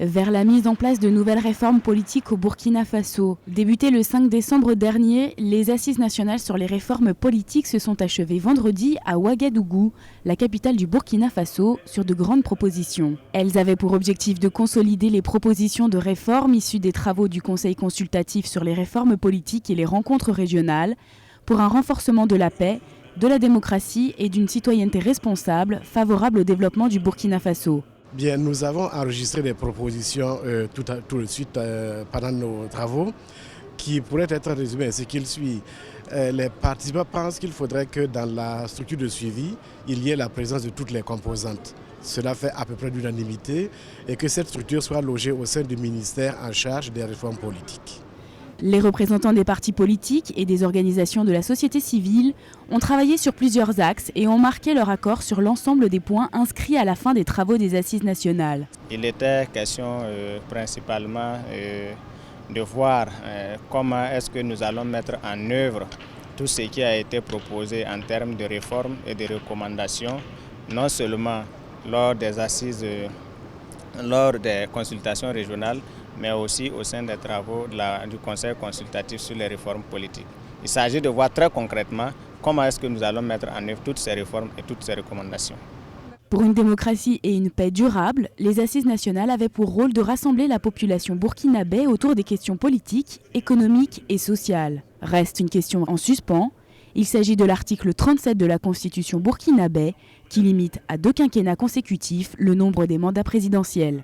vers la mise en place de nouvelles réformes politiques au Burkina Faso. Débutées le 5 décembre dernier, les assises nationales sur les réformes politiques se sont achevées vendredi à Ouagadougou, la capitale du Burkina Faso, sur de grandes propositions. Elles avaient pour objectif de consolider les propositions de réformes issues des travaux du Conseil consultatif sur les réformes politiques et les rencontres régionales, pour un renforcement de la paix, de la démocratie et d'une citoyenneté responsable, favorable au développement du Burkina Faso. Bien, nous avons enregistré des propositions tout de suite pendant nos travaux qui pourraient être résumées ainsi qu'il suit. Les participants pensent qu'il faudrait que dans la structure de suivi, il y ait la présence de toutes les composantes. Cela fait à peu près l'unanimité et que cette structure soit logée au sein du ministère en charge des réformes politiques. Les représentants des partis politiques et des organisations de la société civile ont travaillé sur plusieurs axes et ont marqué leur accord sur l'ensemble des points inscrits à la fin des travaux des assises nationales. Il était question principalement de voir comment est-ce que nous allons mettre en œuvre tout ce qui a été proposé en termes de réformes et de recommandations, non seulement lors des assises, lors des consultations régionales, mais aussi au sein des travaux du Conseil consultatif sur les réformes politiques. Il s'agit de voir très concrètement comment est-ce que nous allons mettre en œuvre toutes ces réformes et toutes ces recommandations. Pour une démocratie et une paix durable, les assises nationales avaient pour rôle de rassembler la population burkinabé autour des questions politiques, économiques et sociales. Reste une question en suspens. Il s'agit de l'article 37 de la Constitution burkinabé qui limite à 2 quinquennats consécutifs le nombre des mandats présidentiels.